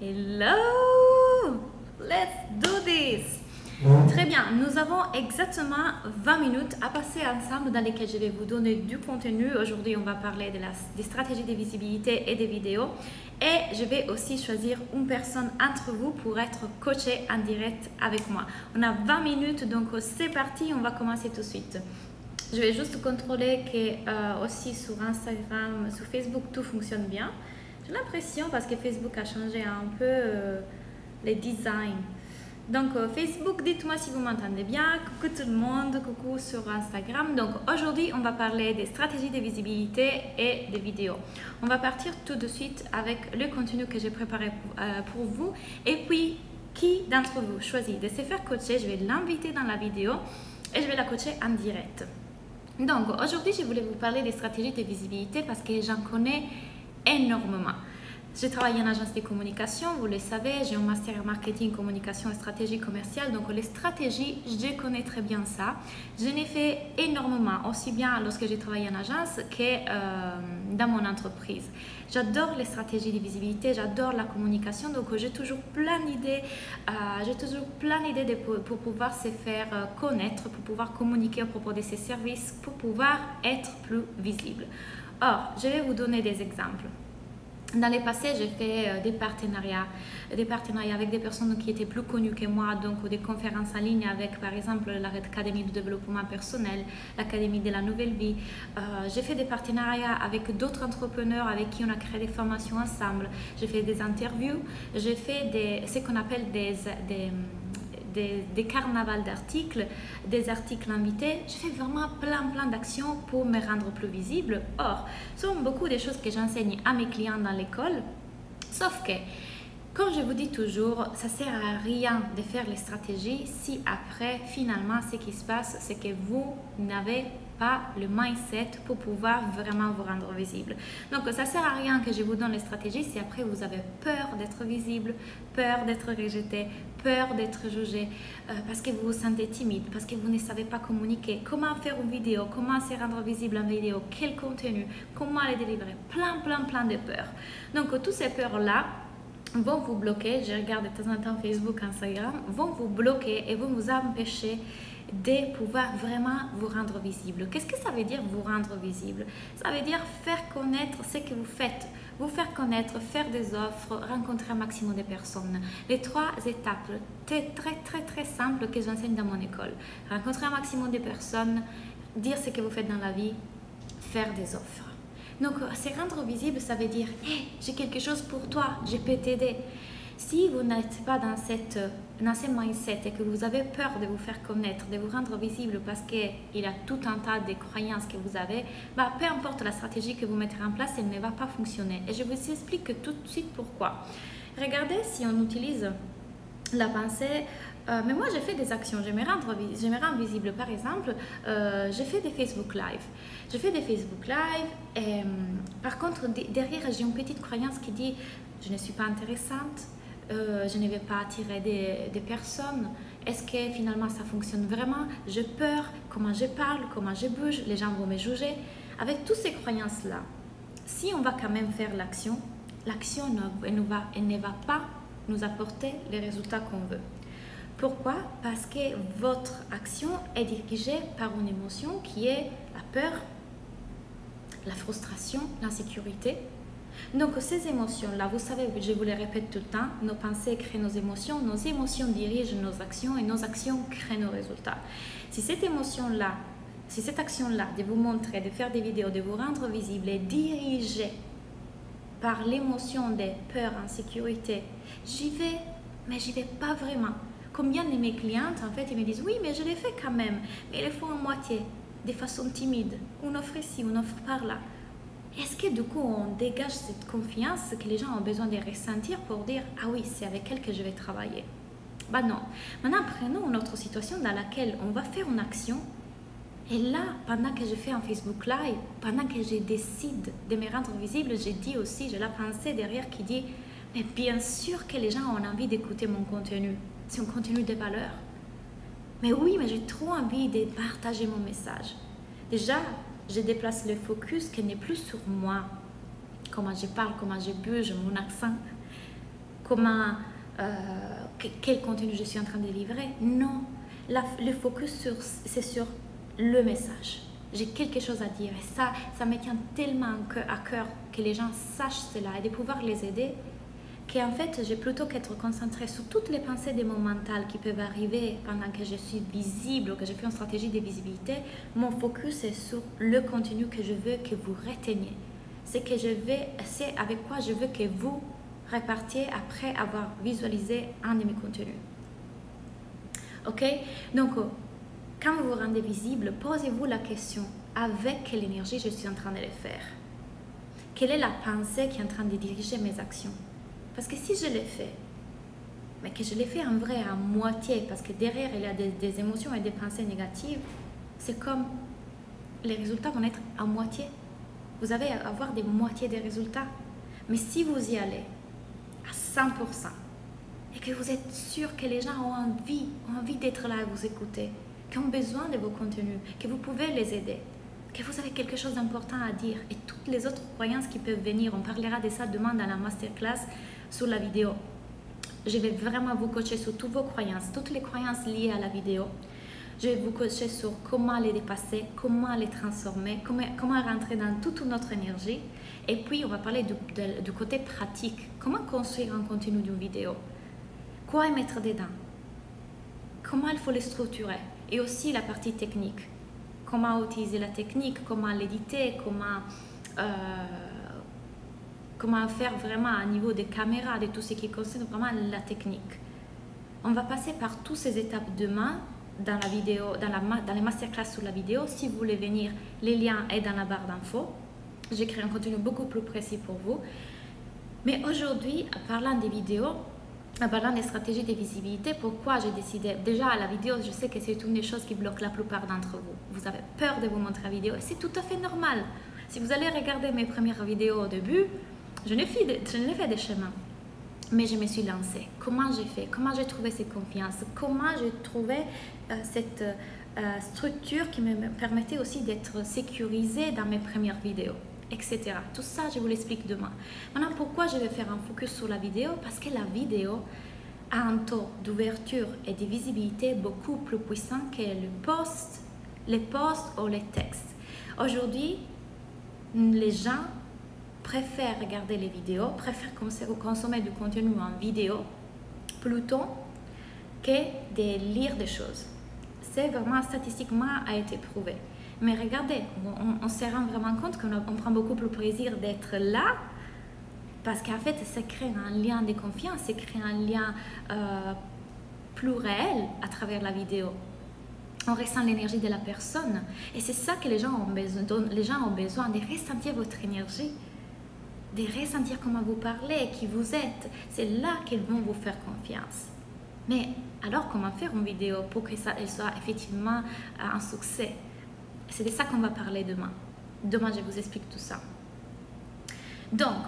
Hello! Let's do this! Très bien, nous avons exactement 20 minutes à passer ensemble dans lesquelles je vais vous donner du contenu. Aujourd'hui, on va parler des stratégies de visibilité et des vidéos. Et je vais aussi choisir une personne entre vous pour être coachée en direct avec moi. On a 20 minutes, donc c'est parti, on va commencer tout de suite. Je vais juste contrôler que aussi sur Instagram, sur Facebook, tout fonctionne bien. J'ai l'impression parce que Facebook a changé un peu les designs. Donc Facebook, dites-moi si vous m'entendez bien. Coucou tout le monde, coucou sur Instagram. Donc aujourd'hui, on va parler des stratégies de visibilité et des vidéos. On va partir tout de suite avec le contenu que j'ai préparé pour vous. Et puis, qui d'entre vous choisit de se faire coacher? Je vais l'inviter dans la vidéo et je vais la coacher en direct. Donc aujourd'hui, je voulais vous parler des stratégies de visibilité parce que j'en connais énormément. J'ai travaillé en agence de communication, vous le savez, j'ai un master en marketing, communication et stratégie commerciale. Donc les stratégies, je connais très bien ça. Je n'ai fait énormément, aussi bien lorsque j'ai travaillé en agence que dans mon entreprise. J'adore les stratégies de visibilité, j'adore la communication, donc j'ai toujours plein d'idées. Pour pouvoir se faire connaître, pour pouvoir communiquer à propos de ces services, pour pouvoir être plus visible. Or, je vais vous donner des exemples. Dans le passé, j'ai fait des partenariats avec des personnes qui étaient plus connues que moi, donc des conférences en ligne avec, par exemple, l'Académie du développement personnel, l'Académie de la nouvelle vie. J'ai fait des partenariats avec d'autres entrepreneurs avec qui on a créé des formations ensemble. J'ai fait des interviews, j'ai fait ce qu'on appelle des carnavals d'articles, des articles invités. Je fais vraiment plein d'actions pour me rendre plus visible. Or, ce sont beaucoup de choses que j'enseigne à mes clients dans l'école, sauf que, comme je vous dis toujours, ça ne sert à rien de faire les stratégies si après, finalement, ce qui se passe, c'est que vous n'avez pas le mindset pour pouvoir vraiment vous rendre visible. Donc, ça ne sert à rien que je vous donne les stratégies si après vous avez peur d'être visible, peur d'être rejeté, peur d'être jugé, parce que vous vous sentez timide, parce que vous ne savez pas communiquer, comment faire une vidéo, comment se rendre visible en vidéo, quel contenu, comment les délivrer, plein de peurs. Donc, toutes ces peurs-là vont vous bloquer, je regarde de temps en temps Facebook, Instagram, vont vous bloquer et vont vous empêcher de pouvoir vraiment vous rendre visible. Qu'est-ce que ça veut dire vous rendre visible? Ça veut dire faire connaître ce que vous faites, vous faire connaître, faire des offres, rencontrer un maximum de personnes. Les 3 étapes très simples que j'enseigne dans mon école. Rencontrer un maximum de personnes, dire ce que vous faites dans la vie, faire des offres. Donc, se rendre visible, ça veut dire hey, j'ai quelque chose pour toi, je peux t'aider. Si vous n'êtes pas dans ce mindset et que vous avez peur de vous faire connaître, de vous rendre visible parce qu'il y a tout un tas de croyances que vous avez, peu importe la stratégie que vous mettrez en place, elle ne va pas fonctionner. Et je vous explique tout de suite pourquoi. Regardez si on utilise la pensée. Mais moi, j'ai fait des actions, je me rends visible. Par exemple, j'ai fait des Facebook Live. Et par contre, derrière, j'ai une petite croyance qui dit « je ne suis pas intéressante, je ne vais pas attirer des personnes. Est-ce que finalement, ça fonctionne vraiment? J'ai peur, comment je parle, comment je bouge, les gens vont me juger. » Avec toutes ces croyances-là, si on va quand même faire l'action, elle ne va pas nous apporter les résultats qu'on veut. Pourquoi? Parce que votre action est dirigée par une émotion qui est la peur, la frustration, l'insécurité. Donc ces émotions-là, vous savez, je vous les répète tout le temps, nos pensées créent nos émotions dirigent nos actions et nos actions créent nos résultats. Si cette émotion-là, si cette action-là de vous montrer, de faire des vidéos, de vous rendre visible est dirigée par l'émotion de peur, insécurité, j'y vais, mais j'y vais pas vraiment. Combien de mes clientes, en fait, ils me disent « oui, mais je l'ai fait quand même, mais ils le font à moitié, de façon timide, on offre ici, on offre par là. » Est-ce que du coup, on dégage cette confiance que les gens ont besoin de ressentir pour dire « ah oui, c'est avec elle que je vais travailler ?» Non. Maintenant, prenons une autre situation dans laquelle on va faire une action et là, pendant que je fais un Facebook Live, pendant que je décide de me rendre visible, j'ai la pensée derrière qui dit « mais bien sûr que les gens ont envie d'écouter mon contenu. C'est un contenu de valeur. Mais oui, mais j'ai trop envie de partager mon message. » Déjà, je déplace le focus qui n'est plus sur moi. Comment je parle, comment je bouge, mon accent. comment, quel contenu je suis en train de livrer. Non, le focus, c'est sur le message. J'ai quelque chose à dire et ça me tient tellement à cœur que les gens sachent cela et de pouvoir les aider, qu'en fait, j'ai plutôt qu'être concentrée sur toutes les pensées de mon mental qui peuvent arriver pendant que je suis visible ou que je fais une stratégie de visibilité. Mon focus est sur le contenu que je veux que vous reteniez. C'est avec quoi je veux que vous repartiez après avoir visualisé un de mes contenus. Ok? Donc, quand vous vous rendez visible, posez-vous la question, avec quelle énergie je suis en train de le faire? Quelle est la pensée qui est en train de diriger mes actions? Parce que si je l'ai fait, mais que je l'ai fait en vrai à moitié, parce que derrière il y a des émotions et des pensées négatives, c'est comme les résultats vont être à moitié. Vous allez avoir des moitiés des résultats. Mais si vous y allez à 100% et que vous êtes sûr que les gens ont envie d'être là et vous écouter, qui ont besoin de vos contenus, que vous pouvez les aider, que vous avez quelque chose d'important à dire et toutes les autres croyances qui peuvent venir, on parlera de ça demain dans la masterclass sur la vidéo. Je vais vraiment vous coacher sur toutes vos croyances, toutes les croyances liées à la vidéo. Je vais vous coacher sur comment les dépasser, comment les transformer, comment rentrer dans toute notre énergie. Et puis, on va parler du côté pratique. Comment construire un contenu d'une vidéo? Quoi mettre dedans? Comment il faut les structurer? Et aussi la partie technique. Comment utiliser la technique, comment l'éditer, comment faire vraiment à niveau des caméras, de tout ce qui concerne vraiment la technique. On va passer par toutes ces étapes demain dans la vidéo, dans les masterclass sur la vidéo. Si vous voulez venir, les liens sont dans la barre d'infos. J'ai créé un contenu beaucoup plus précis pour vous. Mais aujourd'hui, en parlant des vidéos, en parlant des stratégies de visibilité, pourquoi j'ai décidé, déjà à la vidéo, je sais que c'est une des choses qui bloque la plupart d'entre vous. Vous avez peur de vous montrer la vidéo et c'est tout à fait normal. Si vous allez regarder mes premières vidéos au début, je n'ai fait des chemins, mais je me suis lancée. Comment j'ai fait? Comment j'ai trouvé cette confiance? Comment j'ai trouvé cette structure qui me permettait aussi d'être sécurisée dans mes premières vidéos, etc. Tout ça, je vous l'explique demain. Maintenant, pourquoi je vais faire un focus sur la vidéo? Parce que la vidéo a un taux d'ouverture et de visibilité beaucoup plus puissant que les posts ou les textes. Aujourd'hui, les gens préfèrent regarder les vidéos, préfèrent consommer du contenu en vidéo plutôt que de lire des choses. C'est vraiment statistiquement a été prouvé. Mais regardez, on se rend vraiment compte qu'on prend beaucoup plus plaisir d'être là parce qu'en fait, ça crée un lien de confiance, ça crée un lien plus réel à travers la vidéo. On ressent l'énergie de la personne et c'est ça que les gens ont besoin de ressentir votre énergie, de ressentir comment vous parlez, qui vous êtes. C'est là qu'ils vont vous faire confiance. Mais alors, comment faire une vidéo pour que elle soit effectivement un succès? C'est de ça qu'on va parler demain. Demain, je vous explique tout ça. Donc,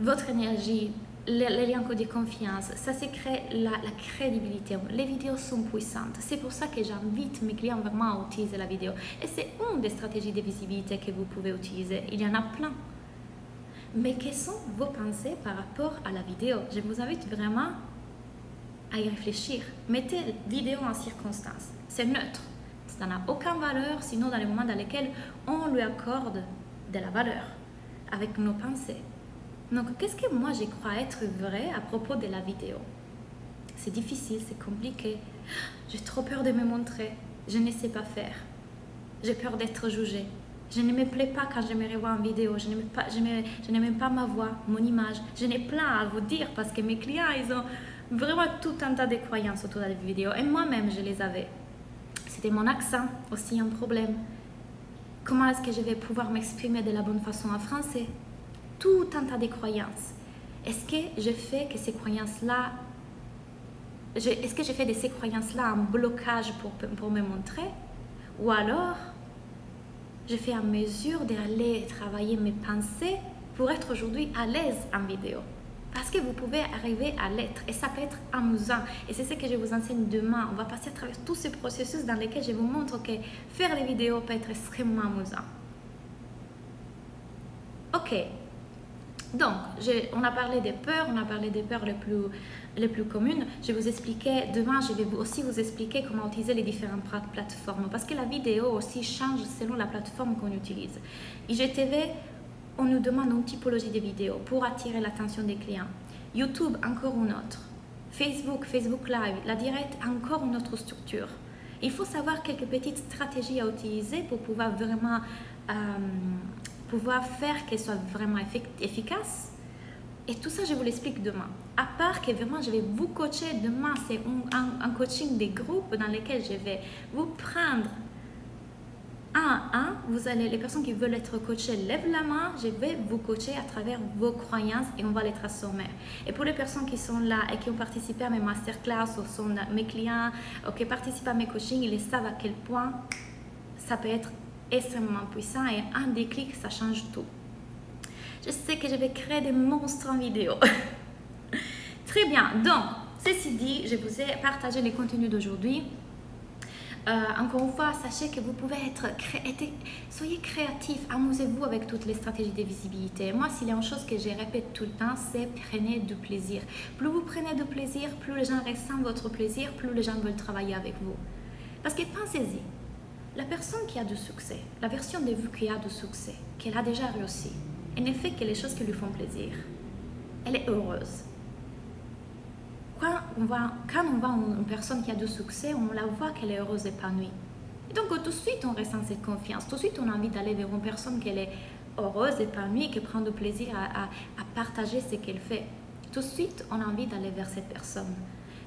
votre énergie, les liens de confiance, ça se crée la crédibilité. Les vidéos sont puissantes. C'est pour ça que j'invite mes clients vraiment à utiliser la vidéo. Et c'est une des stratégies de visibilité que vous pouvez utiliser. Il y en a plein. Mais quelles sont vos pensées par rapport à la vidéo? Je vous invite vraiment à y réfléchir. Mettez la vidéo en circonstance. C'est neutre. Ça n'a aucune valeur, sinon dans les moments dans lesquels on lui accorde de la valeur avec nos pensées. Donc, qu'est-ce que moi je crois être vrai à propos de la vidéo? C'est difficile, c'est compliqué. J'ai trop peur de me montrer. Je ne sais pas faire. J'ai peur d'être jugée. Je ne me plais pas quand je me revois en vidéo. Je n'aime pas ma voix, mon image. Je n'ai plein à vous dire parce que mes clients, ils ont vraiment tout un tas de croyances autour de la vidéo. Et moi-même, je les avais. C'était mon accent aussi un problème. Comment est-ce que je vais pouvoir m'exprimer de la bonne façon en français? Tout un tas de croyances. Est-ce que je fais que ces croyances-là, est-ce que je fais de ces croyances-là un blocage pour me montrer? Ou alors, je fais en mesure d'aller travailler mes pensées pour être aujourd'hui à l'aise en vidéo. Parce que vous pouvez arriver à l'être et ça peut être amusant. Et c'est ce que je vous enseigne demain. On va passer à travers tous ces processus dans lesquels je vous montre que faire des vidéos peut être extrêmement amusant. Ok. Donc, on a parlé des peurs, on a parlé des peurs les plus communes. Je vais vous expliquer, demain, je vais aussi vous expliquer comment utiliser les différentes plateformes. Parce que la vidéo aussi change selon la plateforme qu'on utilise. IGTV, on nous demande une typologie de vidéos pour attirer l'attention des clients. YouTube, encore une autre. Facebook, Facebook Live, la direct, encore une autre structure. Il faut savoir quelques petites stratégies à utiliser pour pouvoir vraiment faire qu'elles soient vraiment efficaces. Et tout ça, je vous l'explique demain. À part que vraiment, je vais vous coacher demain. C'est un coaching des groupes dans lesquels je vais vous prendre un à un. Vous allez, les personnes qui veulent être coachées, lèvent la main. Je vais vous coacher à travers vos croyances et on va les transformer. Et pour les personnes qui sont là et qui ont participé à mes masterclass ou sont mes clients ou qui participent à mes coachings, ils savent à quel point ça peut être extrêmement puissant et un déclic, ça change tout. Je sais que je vais créer des monstres en vidéo. Très bien. Donc, ceci dit, je vous ai partagé les contenus d'aujourd'hui. Encore une fois, sachez que vous pouvez soyez créatifs, amusez-vous avec toutes les stratégies de visibilité. Moi, s'il y a une chose que je répète tout le temps, c'est prenez du plaisir. Plus vous prenez du plaisir, plus les gens ressentent votre plaisir, plus les gens veulent travailler avec vous. Parce que pensez-y, la personne qui a du succès, la version de vous qui a du succès, qu'elle a déjà réussi, elle ne fait que les choses qui lui font plaisir. Elle est heureuse. Quand on voit une personne qui a du succès, on la voit qu'elle est heureuse, épanouie. Et donc tout de suite, on ressent cette confiance. Tout de suite, on a envie d'aller vers une personne qui est heureuse, épanouie, qui prend du plaisir à partager ce qu'elle fait. Tout de suite, on a envie d'aller vers cette personne.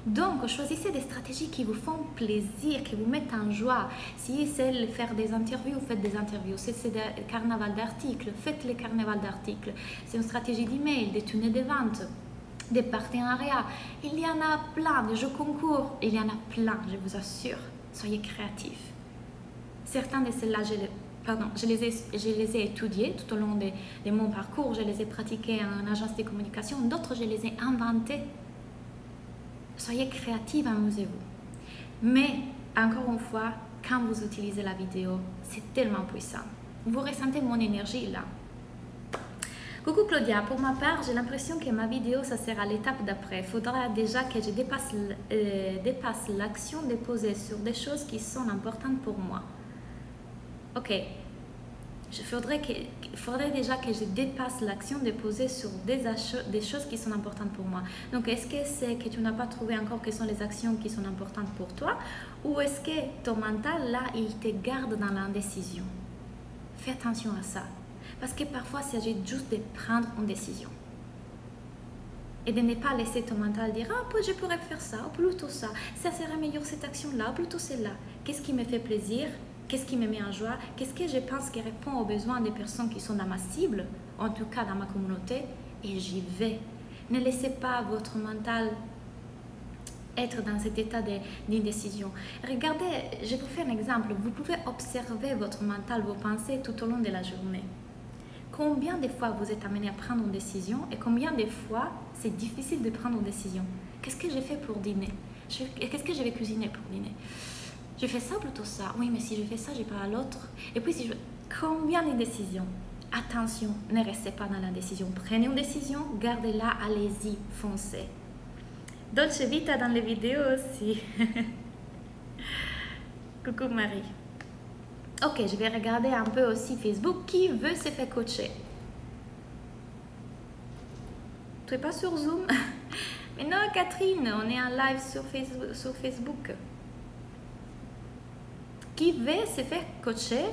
Donc, choisissez des stratégies qui vous font plaisir, qui vous mettent en joie. Si c'est faire des interviews, faites des interviews. Si c'est des carnavals d'articles, faites les carnavals d'articles. C'est une stratégie d'email, des tunnels de vente, des partenariats. Il y en a plein, des jeux concours. Il y en a plein, je vous assure. Soyez créatifs. Certains de ceux-là, je les ai étudiés tout au long de mon parcours. Je les ai pratiqués en agence de communication. D'autres, je les ai inventés. Soyez créatifs, amusez-vous. Mais, encore une fois, quand vous utilisez la vidéo, c'est tellement puissant. Vous ressentez mon énergie là. Coucou Claudia, pour ma part, j'ai l'impression que ma vidéo, ça sera l'étape d'après. Il faudra déjà que je dépasse l'action déposée sur des choses qui sont importantes pour moi. Ok. Il faudrait déjà que je dépasse l'action déposée sur des choses qui sont importantes pour moi. Donc, est-ce que c'est que tu n'as pas trouvé encore quelles sont les actions qui sont importantes pour toi, ou est-ce que ton mental, là, il te garde dans l'indécision? Fais attention à ça. Parce que parfois, il s'agit juste de prendre une décision. Et de ne pas laisser ton mental dire « Ah, je pourrais faire ça, ou plutôt ça. Ça serait meilleur cette action-là, ou plutôt celle-là. Qu'est-ce qui me fait plaisir ? Qu'est-ce qui me met en joie? Qu'est-ce que je pense qui répond aux besoins des personnes qui sont dans ma cible, en tout cas dans ma communauté, et j'y vais. Ne laissez pas votre mental être dans cet état d'indécision. Regardez, je vous fais un exemple. Vous pouvez observer votre mental, vos pensées tout au long de la journée. Combien de fois vous êtes amené à prendre une décision et combien de fois c'est difficile de prendre une décision? Qu'est-ce que j'ai fait pour dîner? Qu'est-ce que je vais cuisiner pour dîner? Je fais ça ou plutôt ça? Oui, mais si je fais ça, j'ai pas l'autre. Et puis, combien de décisions? Attention, ne restez pas dans l'indécision. Prenez une décision, gardez-la, allez-y, foncez. Dolce Vita dans les vidéos aussi. Coucou Marie. Ok, je vais regarder un peu aussi Facebook. Qui veut se faire coacher? Tu n'es pas sur Zoom? Mais non, Catherine, on est en live sur Facebook. Qui veut se faire coacher?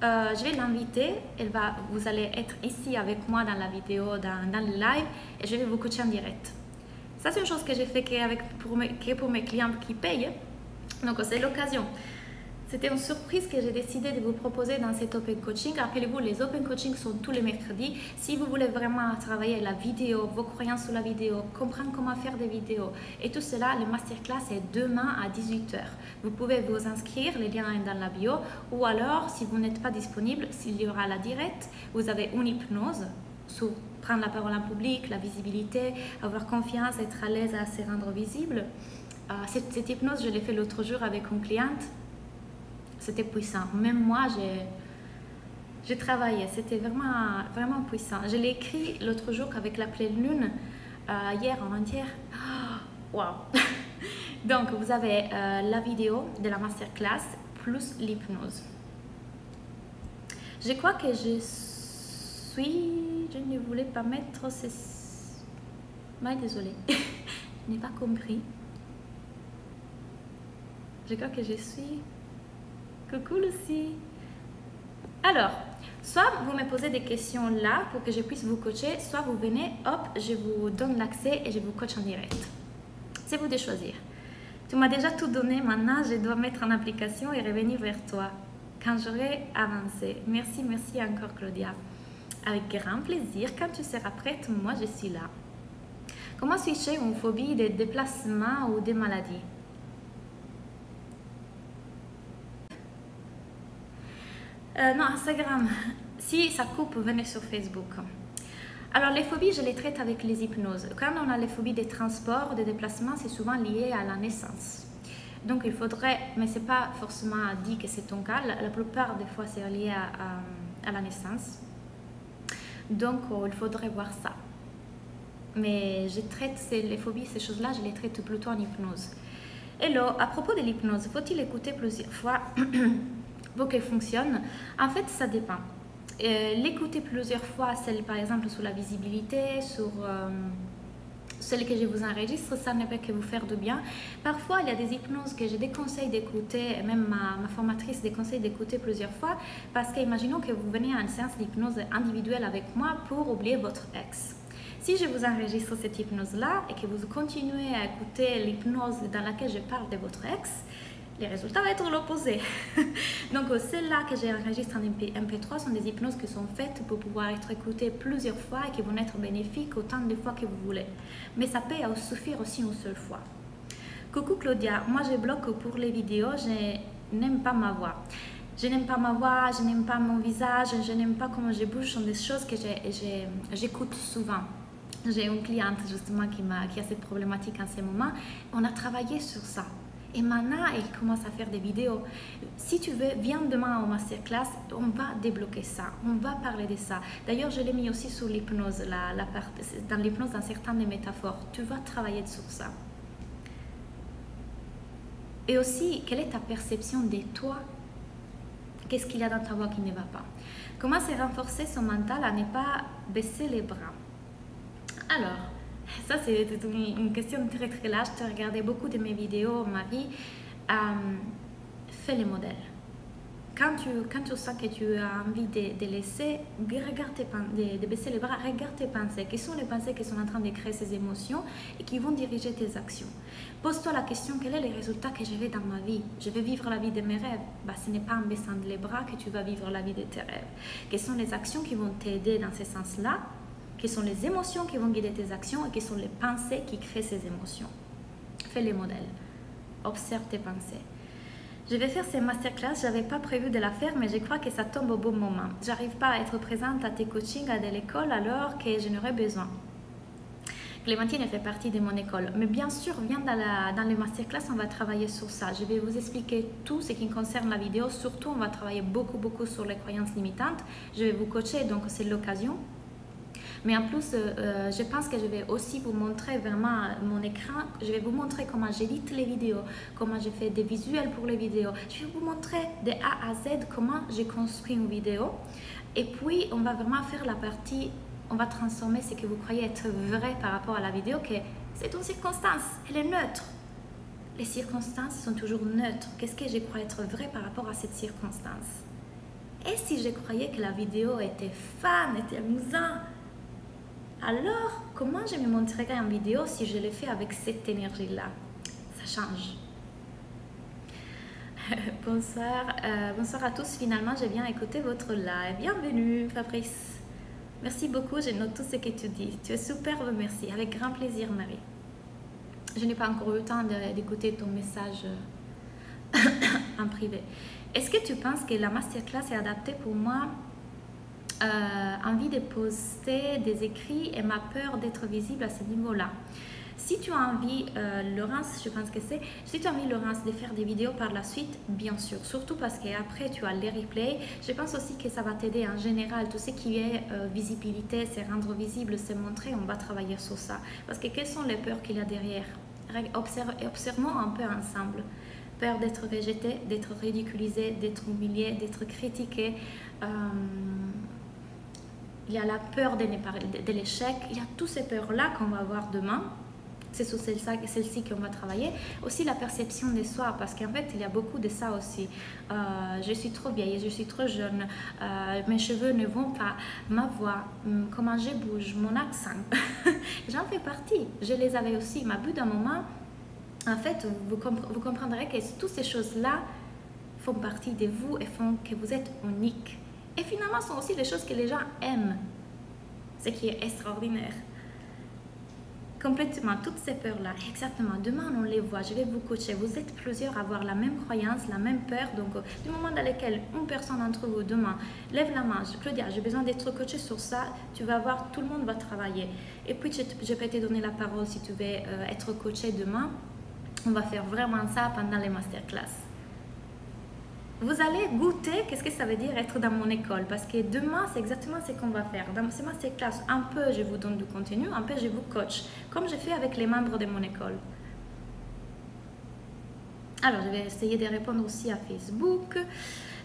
Je vais l'inviter. Vous allez être ici avec moi dans la vidéo, dans le live, et je vais vous coacher en direct. Ça, c'est une chose que j'ai fait pour mes clients qui payent. Donc, c'est l'occasion. C'était une surprise que j'ai décidé de vous proposer dans cet Open Coaching. Rappelez-vous, les Open Coaching sont tous les mercredis. Si vous voulez vraiment travailler la vidéo, vos croyances sur la vidéo, comprendre comment faire des vidéos et tout cela, le masterclass est demain à 18 h. Vous pouvez vous inscrire, le lien est dans la bio. Ou alors, si vous n'êtes pas disponible, s'il y aura la directe, vous avez une hypnose sur prendre la parole en public, la visibilité, avoir confiance, être à l'aise à se rendre visible. Cette hypnose, je l'ai fait l'autre jour avec une cliente. C'était puissant. Même moi, J'ai travaillé, c'était vraiment, vraiment puissant. Je l'ai écrit l'autre jour avec la pleine lune, hier, avant-hier. Waouh! Donc, vous avez la vidéo de la masterclass plus l'hypnose. Je crois que je ne voulais pas mettre ces... désolée, je n'ai pas compris. Je crois que je suis... Coucou Lucie. Alors, soit vous me posez des questions là pour que je puisse vous coacher, soit vous venez, hop, je vous donne l'accès et je vous coach en direct. C'est vous de choisir. Tu m'as déjà tout donné, maintenant je dois mettre en application et revenir vers toi quand j'aurai avancé. Merci, merci encore Claudia. Avec grand plaisir, quand tu seras prête, moi je suis là. Comment switcher une phobie des déplacements ou des maladies? Non, Instagram. Si ça coupe, venez sur Facebook. Alors, les phobies, je les traite avec les hypnoses. Quand on a les phobies des transports, des déplacements, c'est souvent lié à la naissance. Donc, il faudrait, mais ce n'est pas forcément dit que c'est ton cas, la plupart des fois, c'est lié à la naissance. Donc, il faudrait voir ça. Mais je traite les phobies, ces choses-là, je les traite plutôt en hypnose. Hello, à propos de l'hypnose, faut-il écouter plusieurs fois pour qu'elle fonctionne? En fait, ça dépend. L'écouter plusieurs fois, celle par exemple sur la visibilité, sur celle que je vous enregistre, ça ne peut que vous faire du bien. Parfois, il y a des hypnoses que je déconseille d'écouter, même ma formatrice déconseille d'écouter plusieurs fois, parce qu'imaginons que vous venez à une séance d'hypnose individuelle avec moi pour oublier votre ex. Si je vous enregistre cette hypnose-là et que vous continuez à écouter l'hypnose dans laquelle je parle de votre ex, les résultats vont être l'opposé. Donc, celles-là que j'enregistre en MP3 sont des hypnoses qui sont faites pour pouvoir être écoutées plusieurs fois et qui vont être bénéfiques autant de fois que vous voulez. Mais ça peut suffire aussi une seule fois. Coucou Claudia, moi je bloque pour les vidéos, je n'aime pas ma voix. Je n'aime pas ma voix, je n'aime pas mon visage, je n'aime pas comment je bouge, ce sont des choses que j'écoute souvent. J'ai une cliente justement qui a cette problématique en ce moment. On a travaillé sur ça. Et maintenant, elle commence à faire des vidéos. Si tu veux, viens demain au masterclass, on va débloquer ça, on va parler de ça. D'ailleurs, je l'ai mis aussi sur l'hypnose, dans l'hypnose, dans certaines des métaphores. Tu vas travailler sur ça. Et aussi, quelle est ta perception de toi? Qu'est-ce qu'il y a dans ta voix qui ne va pas? Comment se renforcer son mental à ne pas baisser les bras? Alors, ça c'est une question très très large. Tu as regardé beaucoup de mes vidéos, Marie. Fais les modèles. Quand tu sens que tu as envie de laisser, de baisser les bras, regarde tes pensées. Quelles sont les pensées qui sont en train de créer ces émotions et qui vont diriger tes actions? Pose-toi la question, quel est le résultat que je vais dans ma vie? Je vais vivre la vie de mes rêves. Ce n'est pas en baissant les bras que tu vas vivre la vie de tes rêves. Quelles sont les actions qui vont t'aider dans ce sens-là? Quelles sont les émotions qui vont guider tes actions et quelles sont les pensées qui créent ces émotions? Fais les modèles. Observe tes pensées. Je vais faire ces masterclass, je n'avais pas prévu de la faire, mais je crois que ça tombe au bon moment. J'arrive pas à être présente à tes coachings à l'école alors que j'en aurais besoin. Clémentine fait partie de mon école. Mais bien sûr, viens dans les masterclass, on va travailler sur ça. Je vais vous expliquer tout ce qui concerne la vidéo. Surtout, on va travailler beaucoup sur les croyances limitantes. Je vais vous coacher, donc c'est l'occasion. Mais en plus, je pense que je vais aussi vous montrer vraiment mon écran. Je vais vous montrer comment j'édite les vidéos, comment je fais des visuels pour les vidéos. Je vais vous montrer de A à Z comment j'ai construit une vidéo. Et puis, on va vraiment faire la partie, on va transformer ce que vous croyez être vrai par rapport à la vidéo, que c'est une circonstance, elle est neutre. Les circonstances sont toujours neutres. Qu'est-ce que je crois être vrai par rapport à cette circonstance? Et si je croyais que la vidéo était fun, était amusante, alors, comment je me montrerai en vidéo si je le fais avec cette énergie-là? Ça change. Bonsoir à tous. Finalement, je viens écouter votre live. Bienvenue, Fabrice. Merci beaucoup. Je note tout ce que tu dis. Tu es superbe, merci. Avec grand plaisir, Marie. Je n'ai pas encore eu le temps d'écouter ton message en privé. Est-ce que tu penses que la masterclass est adaptée pour moi? Envie de poster des écrits et ma peur d'être visible à ce niveau-là. Si tu as envie, Laurence, je pense que c'est, si tu as envie, Laurence, de faire des vidéos par la suite, bien sûr, surtout parce qu'après tu as les replays, je pense aussi que ça va t'aider en général, tout ce qui est visibilité, c'est rendre visible, c'est montrer, on va travailler sur ça. Parce que quelles sont les peurs qu'il y a derrière? Observons un peu ensemble. Peur d'être rejeté, d'être ridiculisé, d'être humilié, d'être critiqué. Il y a la peur de l'échec. Il y a toutes ces peurs-là qu'on va avoir demain. C'est sur celle-ci qu'on va travailler. Aussi la perception de soi, parce qu'en fait, il y a beaucoup de ça aussi. Je suis trop vieille, je suis trop jeune, mes cheveux ne vont pas, ma voix, comment je bouge, mon accent. J'en fais partie. Je les avais aussi. Mais à bout d'un moment, en fait, vous comprendrez que toutes ces choses-là font partie de vous et font que vous êtes unique. Et finalement, ce sont aussi les choses que les gens aiment, ce qui est extraordinaire. Complètement, toutes ces peurs-là, exactement. Demain, on les voit, je vais vous coacher. Vous êtes plusieurs à avoir la même croyance, la même peur. Donc, du moment dans lequel une personne d'entre vous, demain, lève la main, Claudia, j'ai besoin d'être coachée sur ça, tu vas voir, tout le monde va travailler. Et puis, je peux te donner la parole si tu veux être coachée demain. On va faire vraiment ça pendant les masterclass. Vous allez goûter qu'est-ce que ça veut dire être dans mon école, parce que demain, c'est exactement ce qu'on va faire. Dans ces masterclass, un peu je vous donne du contenu, un peu je vous coach, comme je fais avec les membres de mon école. Alors, je vais essayer de répondre aussi à Facebook.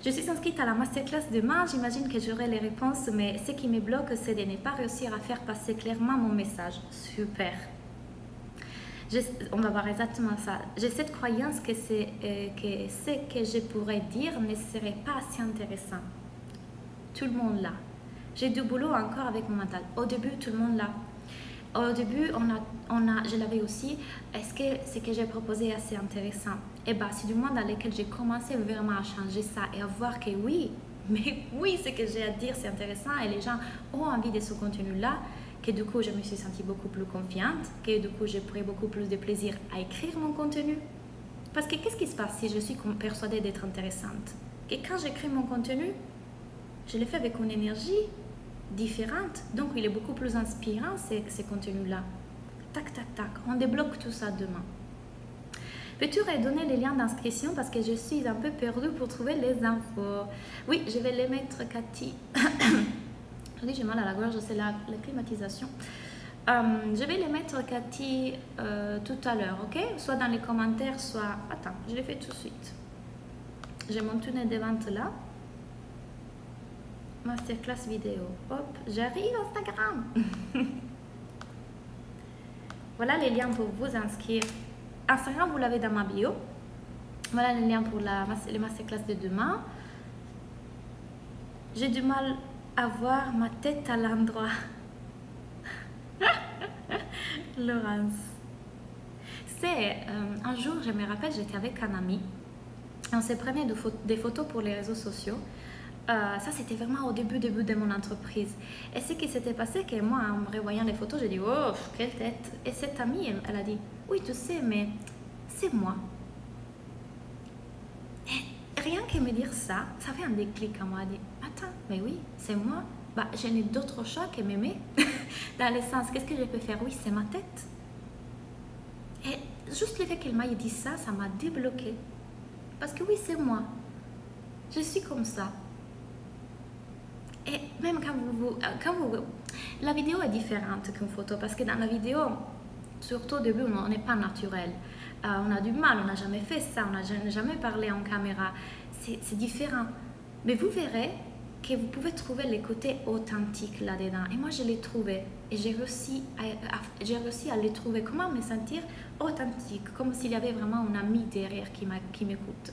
Je suis inscrite à la masterclass demain, j'imagine que j'aurai les réponses, mais ce qui me bloque, c'est de ne pas réussir à faire passer clairement mon message. Super. On va voir exactement ça. J'ai cette croyance que ce que je pourrais dire ne serait pas assez intéressant. Tout le monde l'a. J'ai du boulot encore avec mon mental. Au début, tout le monde l'a. Au début, je l'avais aussi. Est-ce que ce que j'ai proposé est assez intéressant? Et bien, c'est du moment dans lequel j'ai commencé vraiment à changer ça et à voir que oui, mais oui, ce que j'ai à dire, c'est intéressant et les gens ont envie de ce contenu-là. Que du coup, je me suis sentie beaucoup plus confiante, que du coup, j'ai pris beaucoup plus de plaisir à écrire mon contenu. Parce que qu'est-ce qui se passe si je suis persuadée d'être intéressante? Que quand j'écris mon contenu, je le fais avec une énergie différente. Donc, il est beaucoup plus inspirant, ces contenus-là. Tac, tac, tac. On débloque tout ça demain. Peux-tu redonner les liens d'inscription parce que je suis un peu perdue pour trouver les infos? Oui, je vais les mettre, Cathy. Je dis j'ai mal à la gorge, c'est la climatisation. Je vais les mettre, Cathy, tout à l'heure, ok? Soit dans les commentaires, soit... Attends, je les fais tout de suite. J'ai mon tunnel de vente là. Masterclass vidéo. Hop, j'arrive Instagram. Voilà les liens pour vous inscrire. Instagram, vous l'avez dans ma bio. Voilà les liens pour les masterclass de demain. J'ai du mal à voir ma tête à l'endroit. Laurence. C'est un jour, je me rappelle, j'étais avec un ami. On se prenait des photos pour les réseaux sociaux. Ça, c'était vraiment au début de mon entreprise. Et ce qui s'était passé, que moi, en me revoyant les photos, j'ai dit, oh, quelle tête. Et cette amie, elle a dit, oui, tu sais, mais c'est moi. Et rien que me dire ça, ça fait un déclic à moi. Elle dit, attends, mais oui, c'est moi. Bah, je n'ai d'autre choix que m'aimer. Dans le sens, qu'est-ce que je peux faire? Oui, c'est ma tête. Et juste le fait qu'elle m'ait dit ça, ça m'a débloqué. Parce que oui, c'est moi. Je suis comme ça. Et même quand vous... La vidéo est différente qu'une photo. Parce que dans la vidéo, surtout au début, on n'est pas naturel. On a du mal, on n'a jamais fait ça, on n'a jamais parlé en caméra. C'est différent. Mais vous verrez que vous pouvez trouver les côtés authentiques là-dedans. Et moi, je l'ai trouvé. Et j'ai réussi à les trouver. Comment me sentir authentique, comme s'il y avait vraiment un ami derrière qui m'écoute.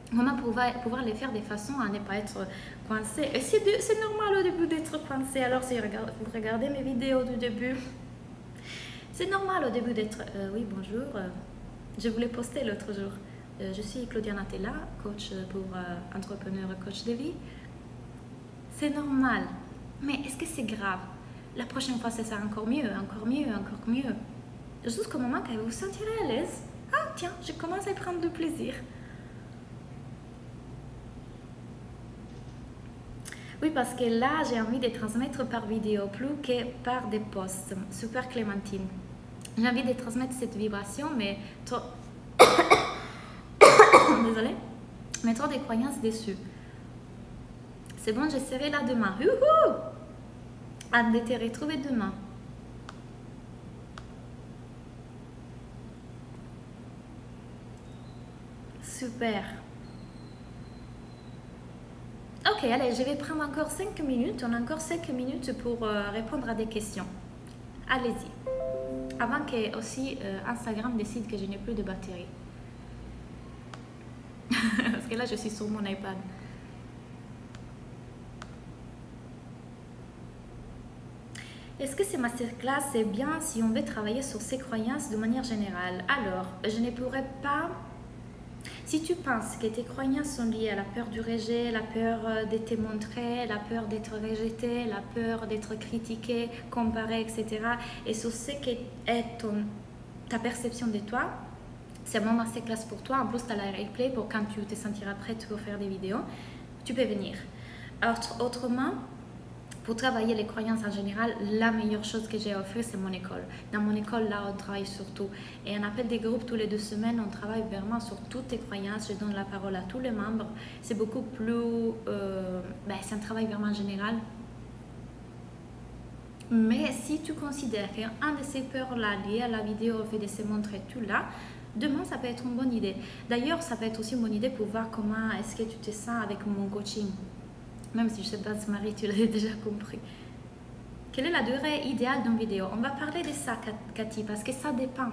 Comment pouvoir les faire de façon à ne pas être coincé. Et c'est normal au début d'être coincé. Alors, si vous regardez mes vidéos du début, c'est normal au début d'être... oui, bonjour. Je voulais poster l'autre jour. Je suis Claudia Natella, coach pour entrepreneurs et coach de vie. C'est normal. Mais est-ce que c'est grave? La prochaine fois, c'est ça encore mieux, encore mieux, encore mieux. Jusqu'au moment que vous vous sentirez à l'aise. Ah, tiens, je commence à prendre du plaisir. Oui, parce que là, j'ai envie de transmettre par vidéo plus que par des posts. Super Clémentine. J'ai envie de transmettre cette vibration, mais trop... Désolée. Mais trop des croyances déçues. C'est bon, je serai là demain. Youhou! Hâte de te retrouver demain. Super. Ok, allez, je vais prendre encore 5 minutes. On a encore 5 minutes pour répondre à des questions. Allez-y. Avant que aussi Instagram décide que je n'ai plus de batterie. Parce que là, je suis sur mon iPad. Est-ce que ces masterclass, c'est bien si on veut travailler sur ces croyances de manière générale? Alors, je ne pourrais pas... Si tu penses que tes croyances sont liées à la peur du rejet, la peur de te montrer, la peur d'être rejeté, la peur d'être critiqué, comparé, etc. et sur ce qui est ta perception de toi, c'est vraiment assez classe pour toi. En plus, tu as la replay pour quand tu te sentiras prête pour faire des vidéos, tu peux venir. Autrement, pour travailler les croyances en général, la meilleure chose que j'ai à offrir, c'est mon école. Dans mon école, là, on travaille sur tout. Et on appelle des groupes tous les 2 semaines, on travaille vraiment sur toutes tes croyances. Je donne la parole à tous les membres. C'est beaucoup plus... c'est un travail vraiment général. Mais si tu considères qu'un de ces peurs-là, lié à la vidéo, au fait de se montrer tout là, demain, ça peut être une bonne idée. D'ailleurs, ça peut être aussi une bonne idée pour voir comment est-ce que tu te sens avec mon coaching. Même si je ne sais pas, Marie, tu l'as déjà compris. Quelle est la durée idéale d'une vidéo? On va parler de ça, Cathy, parce que ça dépend.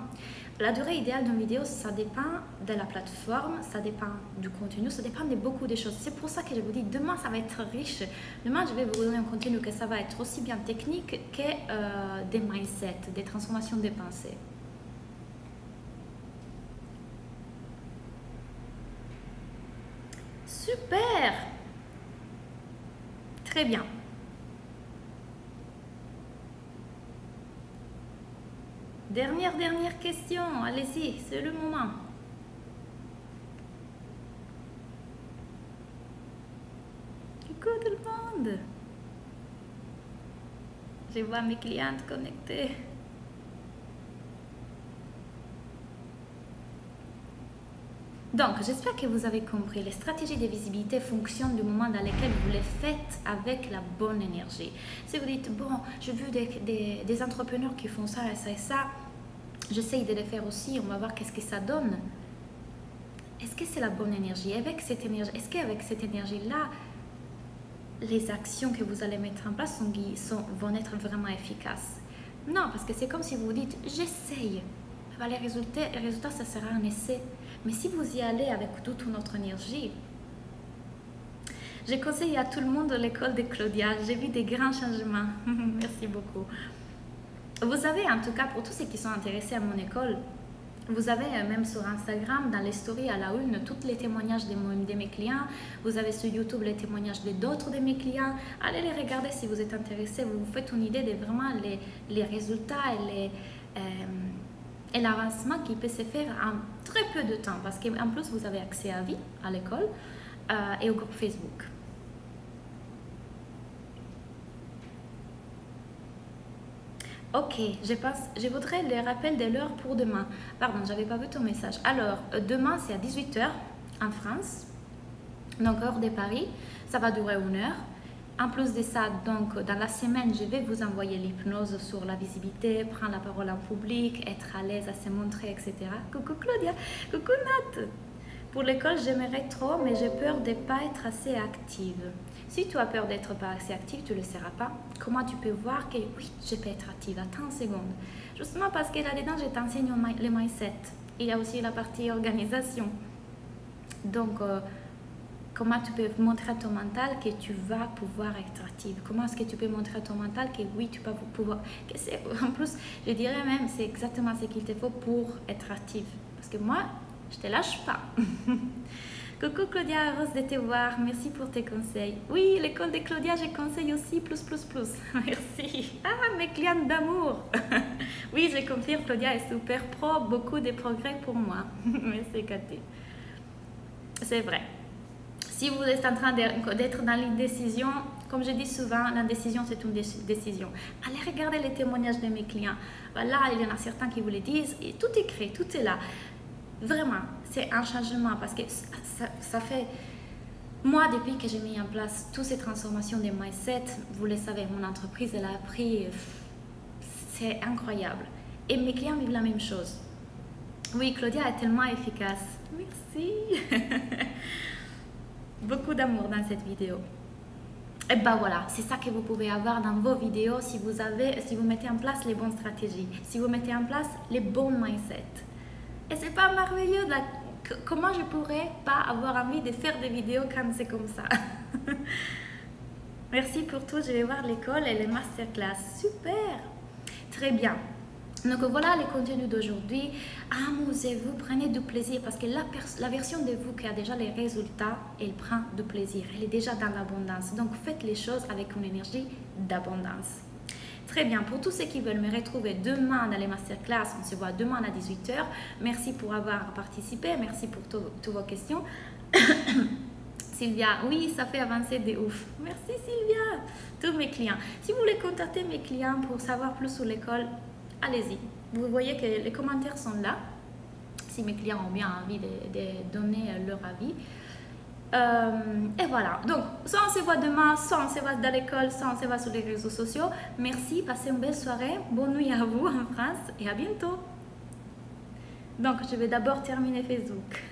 La durée idéale d'une vidéo, ça dépend de la plateforme, ça dépend du contenu, ça dépend de beaucoup de choses. C'est pour ça que je vous dis, demain, ça va être riche. Demain, je vais vous donner un contenu que ça va être aussi bien technique que des mindsets, des transformations des pensées. Super! Très bien. Dernière question. Allez-y, c'est le moment. Coucou tout le monde. Je vois mes clientes connectées. Donc, j'espère que vous avez compris. Les stratégies de visibilité fonctionnent du moment dans lequel vous les faites avec la bonne énergie. Si vous dites, bon, j'ai vu des entrepreneurs qui font ça et ça, j'essaye de les faire aussi, on va voir qu'est-ce que ça donne. Est-ce que c'est la bonne énergie? Avec cette énergie, est-ce qu'avec cette énergie-là, les actions que vous allez mettre en place vont être vraiment efficaces? Non, parce que c'est comme si vous dites, j'essaye. Les résultats, ça sera un essai. Mais si vous y allez avec toute notre énergie, je conseille à tout le monde l'école de Claudia. J'ai vu des grands changements. Merci beaucoup. Vous avez, en tout cas, pour tous ceux qui sont intéressés à mon école, vous avez même sur Instagram, dans les stories à la une, tous les témoignages de mes clients. Vous avez sur YouTube les témoignages d'autres de mes clients. Allez les regarder si vous êtes intéressés. Vous vous faites une idée de vraiment les résultats et l'avancement qui peut se faire en très peu de temps. Parce qu'en plus, vous avez accès à vie, à l'école et au groupe Facebook. Ok, je voudrais le rappel de l'heure pour demain. Pardon, j'avais pas vu ton message. Alors, demain, c'est à 18 h en France, donc heure de Paris. Ça va durer 1 heure. En plus de ça, donc, dans la semaine, je vais vous envoyer l'hypnose sur la visibilité, prendre la parole en public, être à l'aise à se montrer, etc. Coucou Claudia, coucou Nat. Pour l'école, j'aimerais trop, mais j'ai peur de ne pas être assez active. Si tu as peur d'être pas assez active, tu ne le seras pas. Comment tu peux voir que oui, je peux être active? Attends une seconde. Justement parce que là-dedans, je t'enseigne le mindset. Il y a aussi la partie organisation. Donc, comment tu peux montrer à ton mental que tu vas pouvoir être active? Comment est-ce que tu peux montrer à ton mental que oui, tu vas pouvoir... En plus, je dirais même, c'est exactement ce qu'il te faut pour être active. Parce que moi, je te lâche pas. Coucou Claudia, heureuse de te voir. Merci pour tes conseils. Oui, l'école de Claudia, je conseille aussi plus. Merci. Ah, mes clientes d'amour. Oui, je confirme, Claudia est super pro. Beaucoup de progrès pour moi. Merci Cathy. C'est vrai. Si vous êtes en train d'être dans l'indécision, comme je dis souvent, l'indécision c'est une décision. Allez regarder les témoignages de mes clients. Voilà, il y en a certains qui vous le disent et tout est créé, tout est là. Vraiment, c'est un changement parce que ça fait... Moi, depuis que j'ai mis en place toutes ces transformations des mindset, vous le savez, mon entreprise, elle a pris... C'est incroyable. Et mes clients vivent la même chose. Oui, Claudia est tellement efficace. Merci. Beaucoup d'amour dans cette vidéo. Et ben voilà, c'est ça que vous pouvez avoir dans vos vidéos si vous mettez en place les bonnes stratégies, si vous mettez en place les bons mindsets. Et c'est pas merveilleux là. Comment je pourrais pas avoir envie de faire des vidéos quand c'est comme ça? Merci pour tout. Je vais voir l'école et les masterclass. Super. Très bien. Donc voilà les contenus d'aujourd'hui. Amusez-vous, prenez du plaisir parce que la version de vous qui a déjà les résultats, elle prend du plaisir. Elle est déjà dans l'abondance. Donc faites les choses avec une énergie d'abondance. Très bien, pour tous ceux qui veulent me retrouver demain dans les masterclass, on se voit demain à 18 h. Merci pour avoir participé, merci pour toutes vos questions. Sylvia, oui, ça fait avancer de ouf. Merci Sylvia. Tous mes clients. Si vous voulez contacter mes clients pour savoir plus sur l'école, allez-y. Vous voyez que les commentaires sont là. Si mes clients ont bien envie de donner leur avis. Et voilà. Donc, soit on se voit demain, soit on se voit dans l'école, soit on se voit sur les réseaux sociaux. Merci, passez une belle soirée. Bonne nuit à vous en France et à bientôt. Donc, je vais d'abord terminer Facebook.